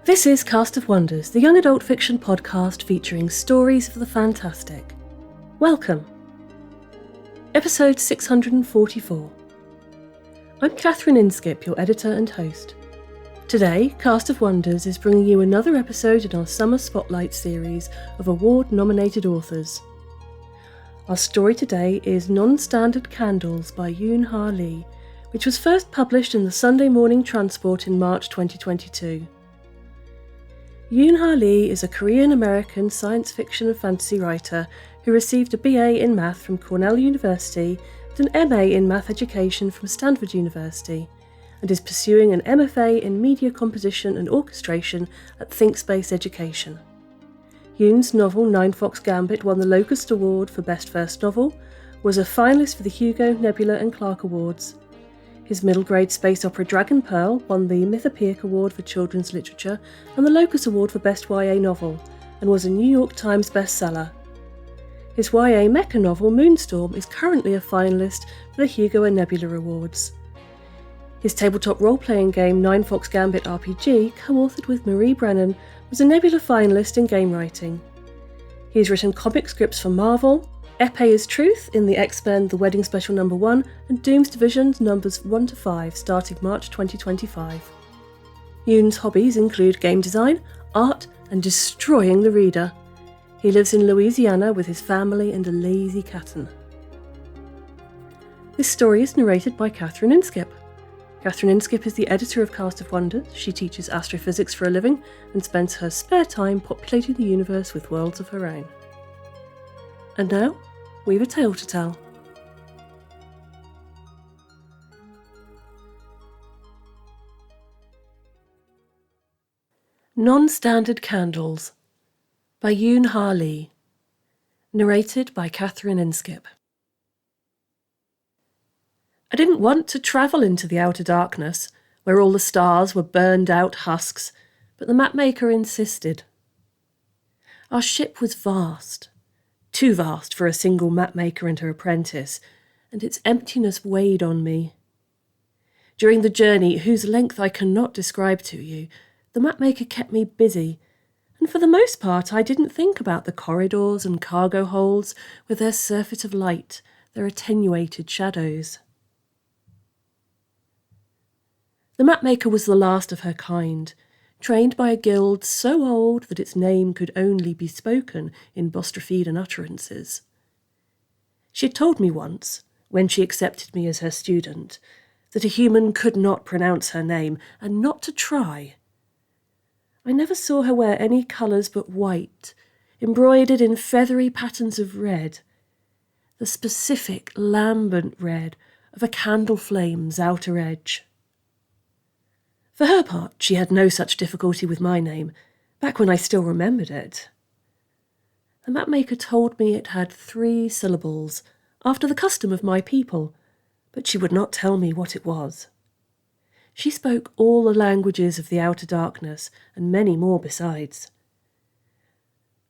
This is Cast of Wonders, the young adult fiction podcast featuring stories of the fantastic. Welcome. Episode 644. I'm Catherine Inskip, your editor and host. Today, Cast of Wonders is bringing you another episode in our Summer Spotlight series of award-nominated authors. Our story today is Nonstandard Candles by Yoon-Ha Lee, which was first published in the Sunday Morning Transport in March 2022. Yoon-Ha Lee is a Korean-American science fiction and fantasy writer who received a BA in Math from Cornell University and an MA in Math Education from Stanford University, and is pursuing an MFA in Media Composition and Orchestration at ThinkSpace Education. Yoon's novel Nine Fox Gambit won the Locust Award for Best First Novel, was a finalist for the Hugo, Nebula and Clark Awards. His middle-grade space opera Dragon Pearl won the Mythopoeic Award for Children's Literature and the Locus Award for Best YA Novel, and was a New York Times bestseller. His YA mecha novel Moonstorm is currently a finalist for the Hugo and Nebula Awards. His tabletop role-playing game Nine Fox Gambit RPG, co-authored with Marie Brennan, was a Nebula finalist in game writing. He has written comic scripts for Marvel, Epee is Truth in the X-Men The Wedding Special No. 1 and Doom's Divisions numbers 1 to 5 starting March 2025. Yoon's hobbies include game design, art and destroying the reader. He lives in Louisiana with his family and a lazy kitten. This story is narrated by Catherine Inskip. Catherine Inskip is the editor of Cast of Wonders. She teaches astrophysics for a living and spends her spare time populating the universe with worlds of her own. And now, we've a tale to tell. Nonstandard Candles by Yoon-Ha Lee. Narrated by Catherine Inskip. I didn't want to travel into the outer darkness, where all the stars were burned out husks, but the mapmaker insisted. Our ship was vast. Too vast for a single mapmaker and her apprentice, and its emptiness weighed on me. During the journey, whose length I cannot describe to you, the mapmaker kept me busy, and for the most part I didn't think about the corridors and cargo holds with their surfeit of light, their attenuated shadows. The mapmaker was the last of her kind, trained by a guild so old that its name could only be spoken in Bostrophedan utterances. She had told me once, when she accepted me as her student, that a human could not pronounce her name, and not to try. I never saw her wear any colours but white, embroidered in feathery patterns of red, the specific lambent red of a candle flame's outer edge. For her part, she had no such difficulty with my name, back when I still remembered it. The mapmaker told me it had 3 syllables, after the custom of my people, but she would not tell me what it was. She spoke all the languages of the outer darkness, and many more besides.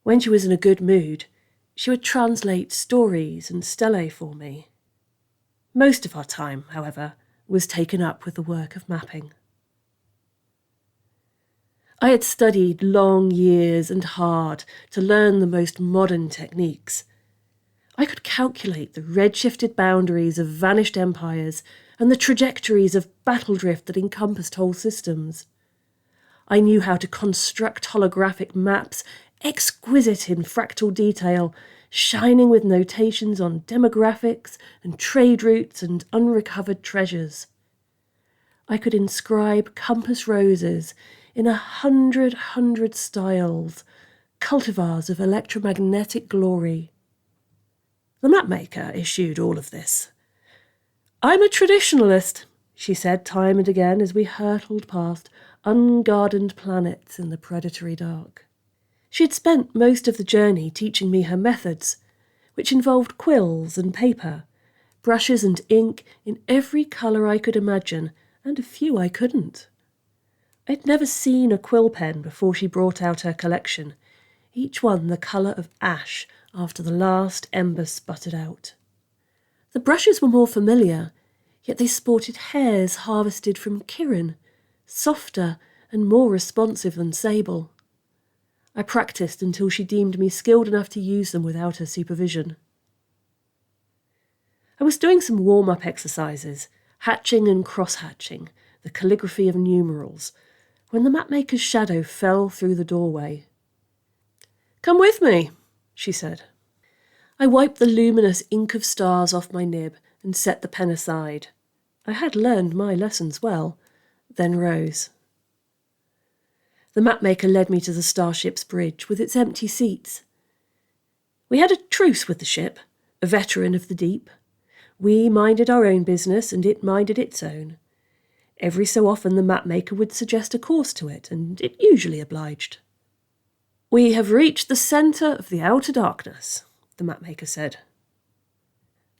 When she was in a good mood, she would translate stories and stellae for me. Most of our time, however, was taken up with the work of mapping. I had studied long years and hard to learn the most modern techniques. I could calculate the red-shifted boundaries of vanished empires and the trajectories of battle drift that encompassed whole systems. I knew how to construct holographic maps, exquisite in fractal detail, shining with notations on demographics and trade routes and unrecovered treasures. I could inscribe compass roses in 100 styles, cultivars of electromagnetic glory. The mapmaker issued all of this. "I'm a traditionalist," she said time and again as we hurtled past ungardened planets in the predatory dark. She had spent most of the journey teaching me her methods, which involved quills and paper, brushes and ink in every colour I could imagine, and a few I couldn't. I'd never seen a quill pen before she brought out her collection, each one the colour of ash after the last ember sputtered out. The brushes were more familiar, yet they sported hairs harvested from Kirin, softer and more responsive than Sable. I practiced until she deemed me skilled enough to use them without her supervision. I was doing some warm-up exercises, hatching and cross-hatching, the calligraphy of numerals, when the mapmaker's shadow fell through the doorway. "Come with me," she said. I wiped the luminous ink of stars off my nib and set the pen aside. I had learned my lessons well, then rose. The mapmaker led me to the starship's bridge with its empty seats. We had a truce with the ship, a veteran of the deep. We minded our own business and it minded its own. Every so often the mapmaker would suggest a course to it, and it usually obliged. "We have reached the centre of the outer darkness," the mapmaker said.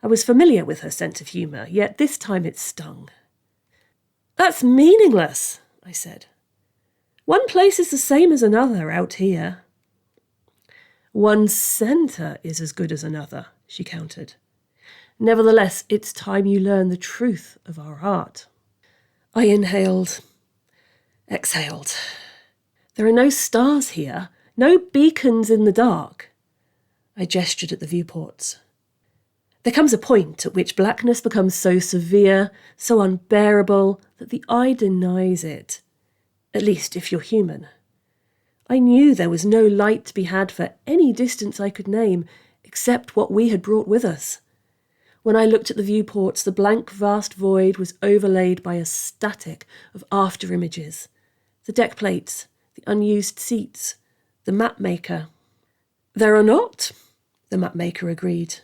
I was familiar with her sense of humour, yet this time it stung. "That's meaningless," I said. "One place is the same as another out here." "One centre is as good as another," she countered. "Nevertheless, it's time you learn the truth of our art." I inhaled, exhaled. "There are no stars here, no beacons in the dark." I gestured at the viewports. "There comes a point at which blackness becomes so severe, so unbearable, that the eye denies it. At least if you're human. I knew there was no light to be had for any distance I could name, except what we had brought with us. When I looked at the viewports, the blank vast void was overlaid by a static of after-images. The deck plates, the unused seats, the mapmaker. "There are not," the mapmaker agreed.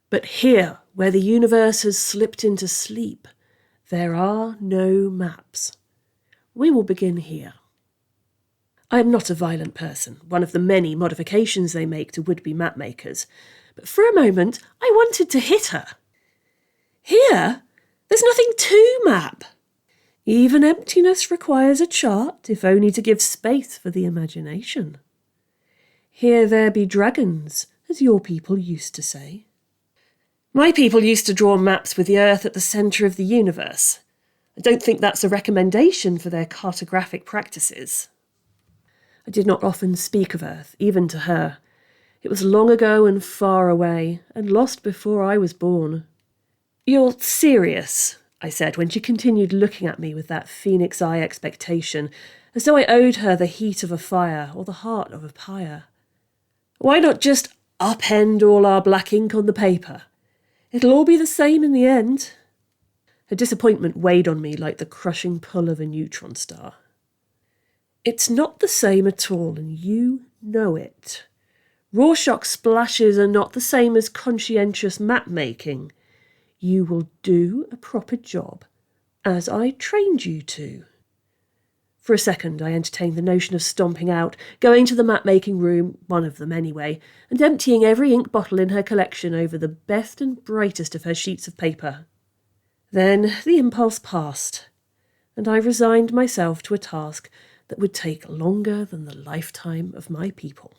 "But here, where the universe has slipped into sleep, there are no maps. We will begin here." I am not a violent person, one of the many modifications they make to would-be mapmakers, but for a moment I wanted to hit her. "Here? There's nothing to map. Even emptiness requires a chart, if only to give space for the imagination. Here there be dragons, as your people used to say." "My people used to draw maps with the Earth at the centre of the universe. I don't think that's a recommendation for their cartographic practices." I did not often speak of Earth, even to her. It was long ago and far away, and lost before I was born. "You're serious," I said, when she continued looking at me with that phoenix eye expectation, as though I owed her the heat of a fire or the heart of a pyre. "Why not just upend all our black ink on the paper? It'll all be the same in the end." Her disappointment weighed on me like the crushing pull of a neutron star. "It's not the same at all, and you know it. Rorschach splashes are not the same as conscientious map-making. You will do a proper job, as I trained you to." For a second I entertained the notion of stomping out, going to the map-making room, one of them anyway, and emptying every ink bottle in her collection over the best and brightest of her sheets of paper. Then the impulse passed, and I resigned myself to a task that would take longer than the lifetime of my people.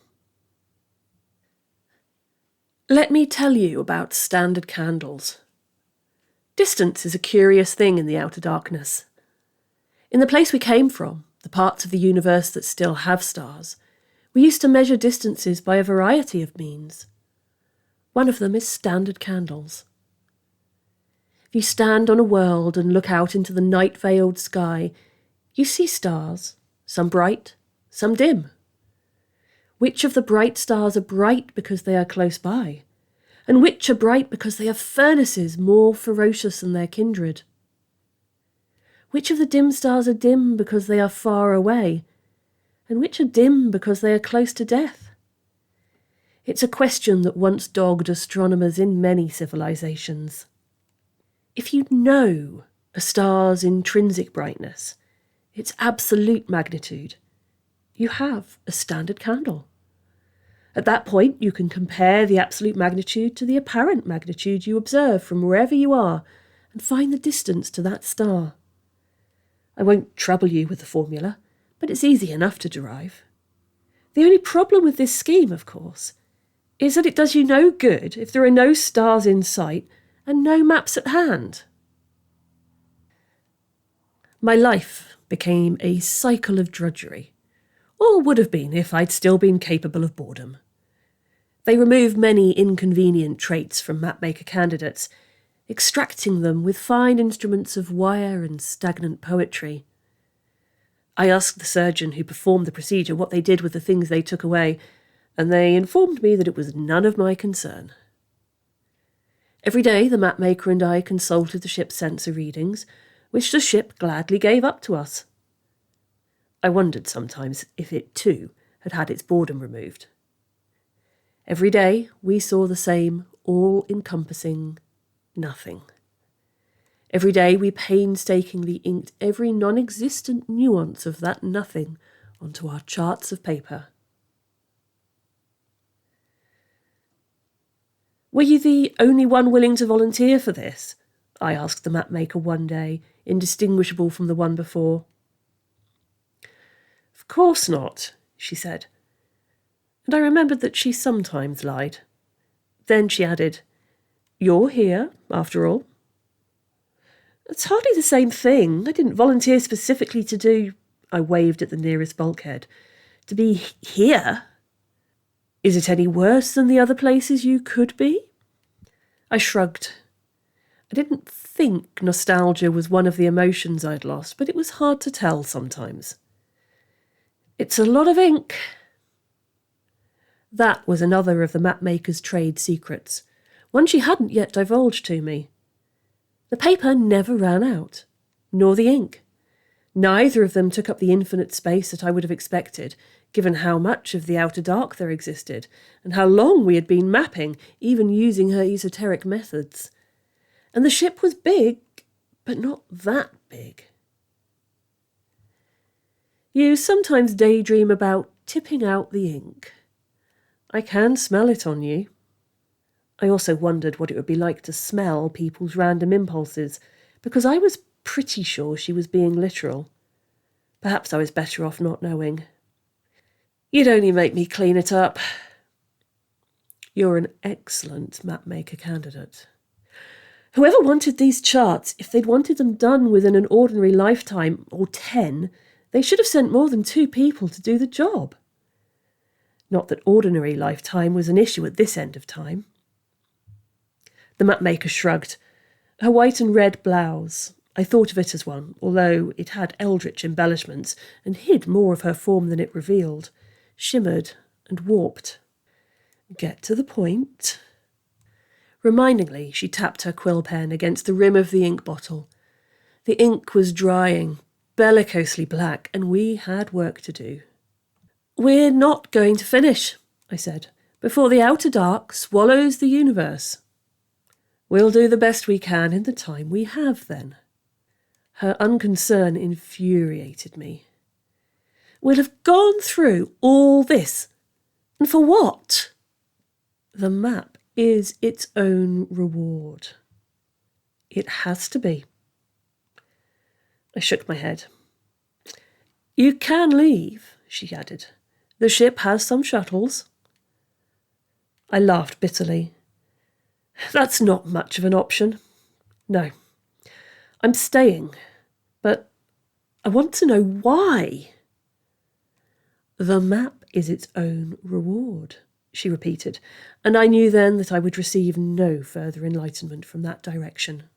Let me tell you about standard candles. Distance is a curious thing in the outer darkness. In the place we came from, the parts of the universe that still have stars, we used to measure distances by a variety of means. One of them is standard candles. If you stand on a world and look out into the night-veiled sky, you see stars, some bright, some dim. Which of the bright stars are bright because they are close by, and which are bright because they have furnaces more ferocious than their kindred? Which of the dim stars are dim because they are far away, and which are dim because they are close to death? It's a question that once dogged astronomers in many civilizations. If you know a star's intrinsic brightness, its absolute magnitude, you have a standard candle. At that point, you can compare the absolute magnitude to the apparent magnitude you observe from wherever you are and find the distance to that star. I won't trouble you with the formula, but it's easy enough to derive. The only problem with this scheme, of course, is that it does you no good if there are no stars in sight and no maps at hand. My life became a cycle of drudgery, or would have been if I'd still been capable of boredom. They removed many inconvenient traits from mapmaker candidates, extracting them with fine instruments of wire and stagnant poetry. I asked the surgeon who performed the procedure what they did with the things they took away, and they informed me that it was none of my concern. Every day the mapmaker and I consulted the ship's sensor readings, which the ship gladly gave up to us. I wondered sometimes if it too had had its boredom removed. Every day we saw the same all-encompassing nothing. Every day we painstakingly inked every non-existent nuance of that nothing onto our charts of paper. "Were you the only one willing to volunteer for this?" I asked the mapmaker one day, indistinguishable from the one before. "Of course not," she said, and I remembered that she sometimes lied. Then she added, "You're here, after all." "It's hardly the same thing. I didn't volunteer specifically to do—" I waved at the nearest bulkhead. "To be here." "Is it any worse than the other places you could be?" I shrugged. I didn't think nostalgia was one of the emotions I'd lost, but it was hard to tell sometimes. "It's a lot of ink." That was another of the mapmaker's trade secrets, one she hadn't yet divulged to me. The paper never ran out, nor the ink. Neither of them took up the infinite space that I would have expected, given how much of the outer dark there existed, and how long we had been mapping, even using her esoteric methods. And the ship was big, but not that big. You sometimes daydream about tipping out the ink. I can smell it on you. I also wondered what it would be like to smell people's random impulses, because I was pretty sure she was being literal. Perhaps I was better off not knowing. "You'd only make me clean it up." "You're an excellent mapmaker candidate." Whoever wanted these charts, if they'd wanted them done within an ordinary lifetime, or 10, they should have sent more than 2 people to do the job. Not that ordinary lifetime was an issue at this end of time. The mapmaker shrugged. Her white and red blouse, I thought of it as one, although it had eldritch embellishments and hid more of her form than it revealed, shimmered and warped. "Get to the point." Remindingly, she tapped her quill pen against the rim of the ink bottle. The ink was drying, bellicosely black, and we had work to do. "We're not going to finish," I said, "before the outer dark swallows the universe." "We'll do the best we can in the time we have, then." Her unconcern infuriated me. "We'll have gone through all this. And for what?" "The map is its own reward. It has to be." I shook my head. "You can leave," she added. "The ship has some shuttles." I laughed bitterly. "That's not much of an option. No, I'm staying, but I want to know why." "The map is its own reward," she repeated, and I knew then that I would receive no further enlightenment from that direction.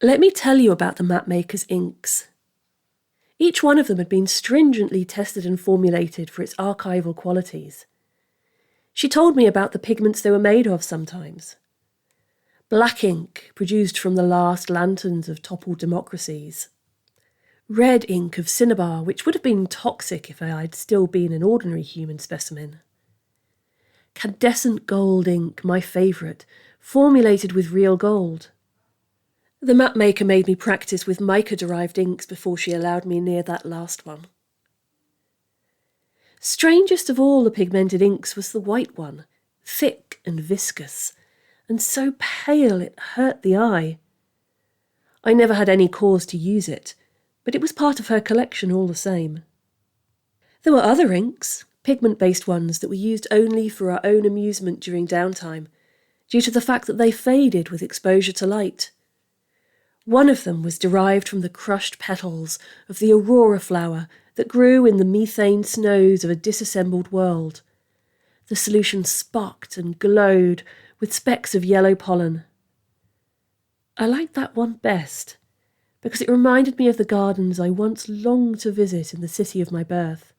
Let me tell you about the mapmaker's inks. Each one of them had been stringently tested and formulated for its archival qualities. She told me about the pigments they were made of sometimes. Black ink, produced from the last lanterns of toppled democracies. Red ink of cinnabar, which would have been toxic if I had still been an ordinary human specimen. Candescent gold ink, my favourite, formulated with real gold. The mapmaker made me practice with mica-derived inks before she allowed me near that last one. Strangest of all the pigmented inks was the white one, thick and viscous, and so pale it hurt the eye. I never had any cause to use it, but it was part of her collection all the same. There were other inks, pigment-based ones that were used only for our own amusement during downtime, due to the fact that they faded with exposure to light. One of them was derived from the crushed petals of the aurora flower that grew in the methane snows of a disassembled world. The solution sparked and glowed with specks of yellow pollen. I liked that one best because it reminded me of the gardens I once longed to visit in the city of my birth.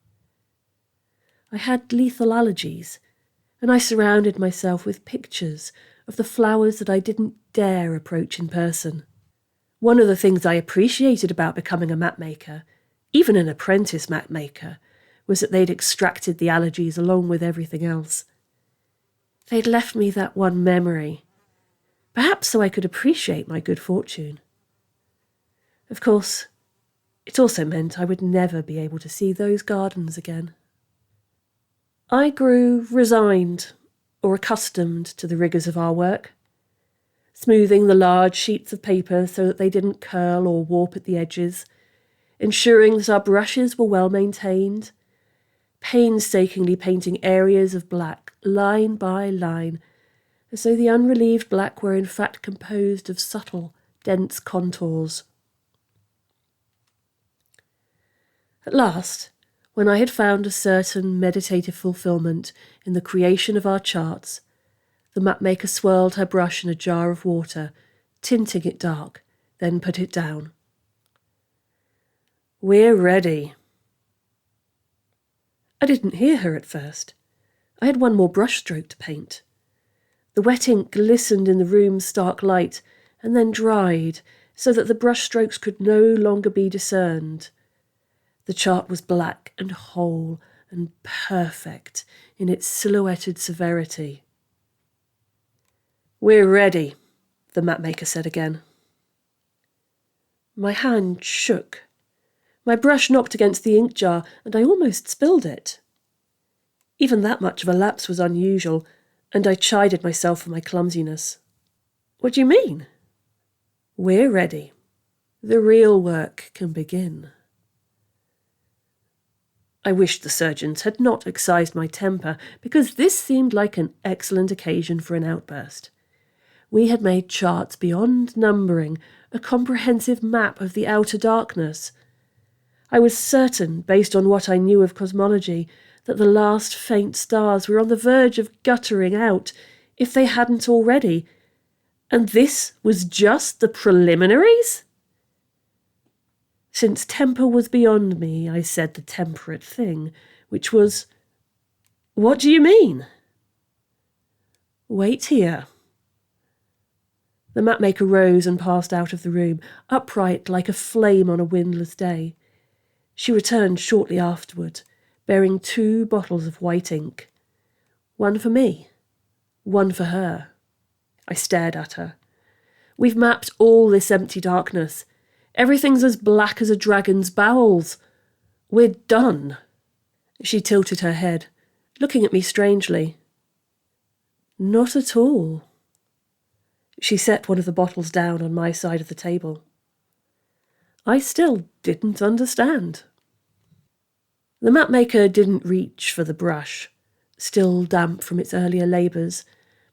I had lethal allergies, and I surrounded myself with pictures of the flowers that I didn't dare approach in person. One of the things I appreciated about becoming a mapmaker, even an apprentice mapmaker, was that they'd extracted the allergies along with everything else. They'd left me that one memory, perhaps so I could appreciate my good fortune. Of course, it also meant I would never be able to see those gardens again. I grew resigned or accustomed to the rigours of our work, smoothing the large sheets of paper so that they didn't curl or warp at the edges, ensuring that our brushes were well maintained, painstakingly painting areas of black line by line, as though the unrelieved black were in fact composed of subtle, dense contours. At last, when I had found a certain meditative fulfilment in the creation of our charts, the mapmaker swirled her brush in a jar of water, tinting it dark, then put it down. "We're ready." I didn't hear her at first. I had one more brushstroke to paint. The wet ink glistened in the room's stark light and then dried so that the brushstrokes could no longer be discerned. The chart was black and whole and perfect in its silhouetted severity. "We're ready," the mapmaker said again. My hand shook. My brush knocked against the ink jar and I almost spilled it. Even that much of a lapse was unusual, and I chided myself for my clumsiness. "What do you mean?" "We're ready. The real work can begin." I wished the surgeons had not excised my temper, because this seemed like an excellent occasion for an outburst. We had made charts beyond numbering, a comprehensive map of the outer darkness. I was certain, based on what I knew of cosmology, that the last faint stars were on the verge of guttering out, if they hadn't already. And this was just the preliminaries? Since temper was beyond me, I said the temperate thing, which was, "What do you mean?" "Wait here." The mapmaker rose and passed out of the room, upright like a flame on a windless day. She returned shortly afterward, bearing 2 bottles of white ink. One for me, one for her. I stared at her. "We've mapped all this empty darkness. Everything's as black as a dragon's bowels. We're done." She tilted her head, looking at me strangely. "Not at all." She set one of the bottles down on my side of the table. I still didn't understand. The mapmaker didn't reach for the brush, still damp from its earlier labours,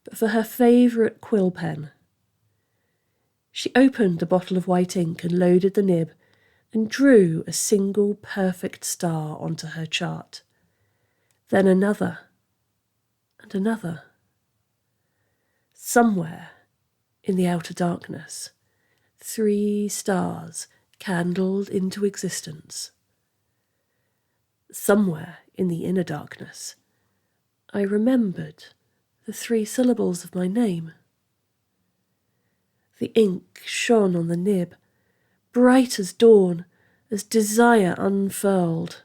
but for her favourite quill pen. She opened a bottle of white ink and loaded the nib and drew a single perfect star onto her chart. Then another and another. Somewhere in the outer darkness, 3 stars candled into existence. Somewhere in the inner darkness, I remembered the 3 syllables of my name. The ink shone on the nib, bright as dawn, as desire unfurled.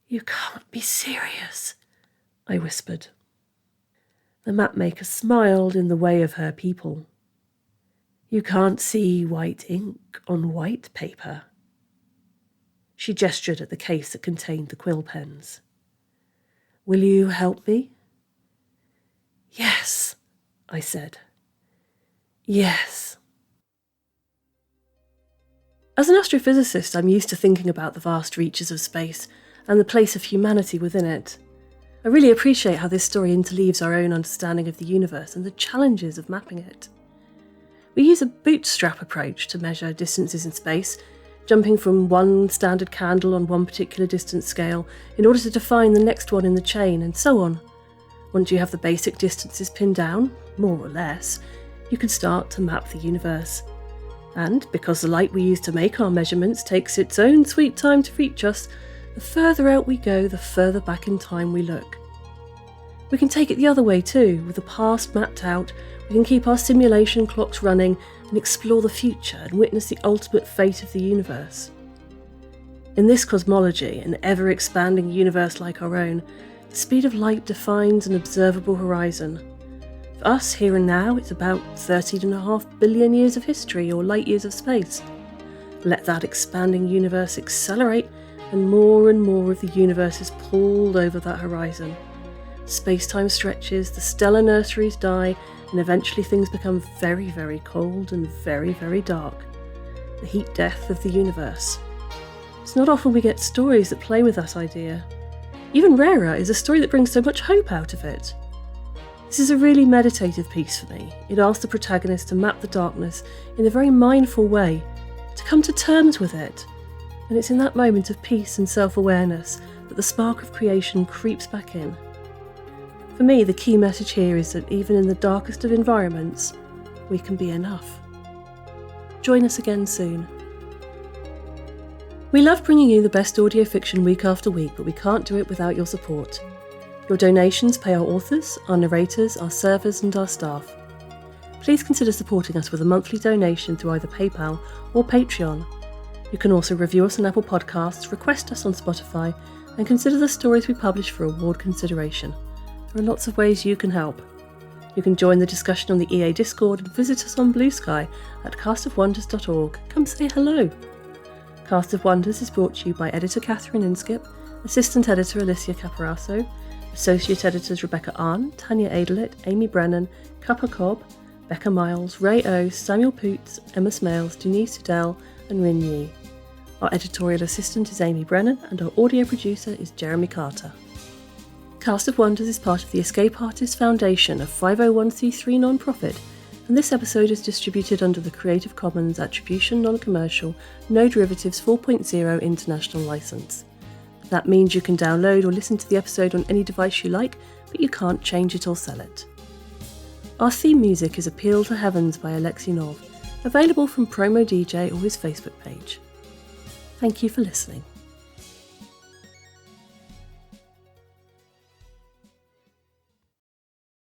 "You can't be serious," I whispered. The mapmaker smiled in the way of her people. "You can't see white ink on white paper." She gestured at the case that contained the quill pens. "Will you help me?" "Yes," I said. "Yes." As an astrophysicist, I'm used to thinking about the vast reaches of space and the place of humanity within it. I really appreciate how this story interleaves our own understanding of the universe and the challenges of mapping it. We use a bootstrap approach to measure distances in space, jumping from one standard candle on one particular distance scale in order to define the next one in the chain, and so on. Once you have the basic distances pinned down, more or less, you can start to map the universe. And because the light we use to make our measurements takes its own sweet time to reach us, the further out we go, the further back in time we look. We can take it the other way too. With the past mapped out, we can keep our simulation clocks running and explore the future and witness the ultimate fate of the universe. In this cosmology, an ever-expanding universe like our own, the speed of light defines an observable horizon. For us, here and now, it's about 13.5 billion years of history or light years of space. Let that expanding universe accelerate, and more of the universe is pulled over that horizon. Space-time stretches, the stellar nurseries die, and eventually things become very, very cold and very, very dark. The heat death of the universe. It's not often we get stories that play with that idea. Even rarer is a story that brings so much hope out of it. This is a really meditative piece for me. It asks the protagonist to map the darkness in a very mindful way, to come to terms with it. And it's in that moment of peace and self-awareness that the spark of creation creeps back in. For me, the key message here is that even in the darkest of environments, we can be enough. Join us again soon. We love bringing you the best audio fiction week after week, but we can't do it without your support. Your donations pay our authors, our narrators, our servers and our staff. Please consider supporting us with a monthly donation through either PayPal or Patreon. You can also review us on Apple Podcasts, request us on Spotify, and consider the stories we publish for award consideration. There are lots of ways you can help. You can join the discussion on the EA Discord and visit us on Blue Sky at castofwonders.org. Come say hello. Cast of Wonders is brought to you by editor Catherine Inskip, assistant editor Alicia Caparasso, associate editors Rebecca Arn, Tanya Adelit, Amy Brennan, Cuppa Cobb, Becca Miles, Ray O, Samuel Poots, Emma Smales, Denise Udell, and Rin Yi. Our editorial assistant is Amy Brennan, and our audio producer is Jeremy Carter. Cast of Wonders is part of the Escape Artists Foundation, a 501c3 non-profit, and this episode is distributed under the Creative Commons Attribution Non-Commercial No Derivatives 4.0 International License. That means you can download or listen to the episode on any device you like, but you can't change it or sell it. Our theme music is Appeal to Heavens by Alexei Nov, available from Promo DJ or his Facebook page. Thank you for listening.